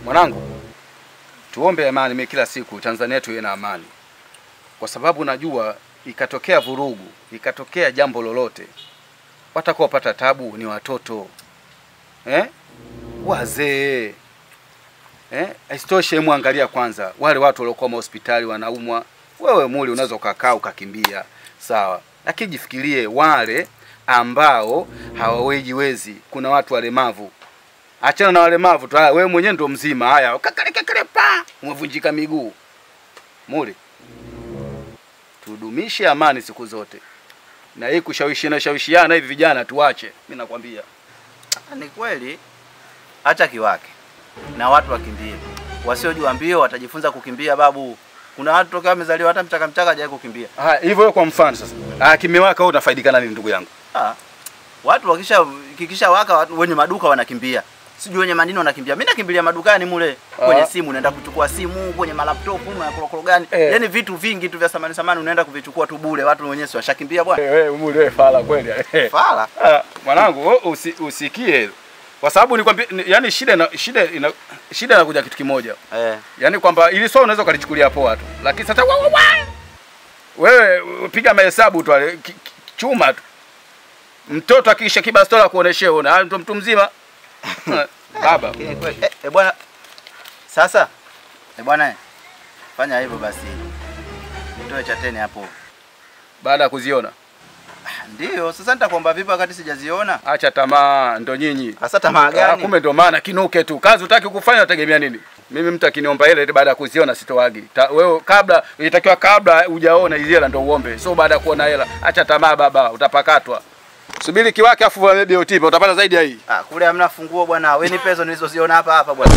Mwanangu, tuombe amani mimi kila siku Tanzania yetu iwe na amani. Kwa sababu najua ikatokea vurugu, ikatokea jambo lolote, watakaopata tabu ni watoto. Wazee. Isitoshe muangalia kwanza wale watu waliokuwa hospitali wanaumwa. Wewe muli unaweza ukakaa ukakimbia, sawa. Lakini jifikirie wale ambao hawawejiwezi. Kuna watu walemavu. Achana na walemavu tu. Wewe mwenyewe ndo mzima. Haya, kakale pa, umevunjika miguu. Muli, tudumishe amani siku zote. Na hii kushawishiana hivi vijana tuache. Mimi nakwambia. Ni kweli. Acha kiwake. Na watu wakimbie. Wasiojua mbio watajifunza kukimbia babu. Kuna watu toka wamezaliwa hata mchaka hajawahi kukimbia. Hivyo kwa mfano sasa. Kimewaka wewe unafaidika nini ndugu yangu? Watu kikisha waka watu wenye maduka wanakimbia. Sijui wenye mandini wanakimbia. Mimi nakimbilia madukani mule kwenye simu, naenda kuchukua simu, kwenye malaptop, na kolokolo gani. Yaani vitu vingi tu vya samani unaenda kuvichukua tu bure. Watu wenyewe washakimbia bwana. Wewe mule fala kweli. Fala. Mwanangu wewe usikie. Kwa sababu nikwambia yani shida inakuja kitu kimoja. Yaani kwamba ili swala unaweza ukalichukulia poa tu. Lakini sasa wewe piga mahesabu tu chuma tu. Mtoto akisha kibastola kuoneshea una mtu mzima. Baba. Bwana. Sasa. Bwana. Fanya hivyo basi. Nitoe chateni hapo. Baada ya kuziona. Ndio, sasa nitakuomba vipi wakati sijaziona? Acha tamaa, ndo nyinyi. Sasa tamaa gani? Kumbe ndo maana kinuke tu. Kazi utaki kufanya unategemea nini? Mimi mtu akiniomba ile baada ya kuziona sitoagi. Wewe ilitakiwa kabla hujaona hizo hela ndo uombe. So baada ya kuona hela, acha tamaa baba, utapakatwa. Subiri kiwake afu wewe BOT utapata zaidi ya hii. Kule hamna funguo bwana. Wewe ni peso nilizoziona hapa bwana.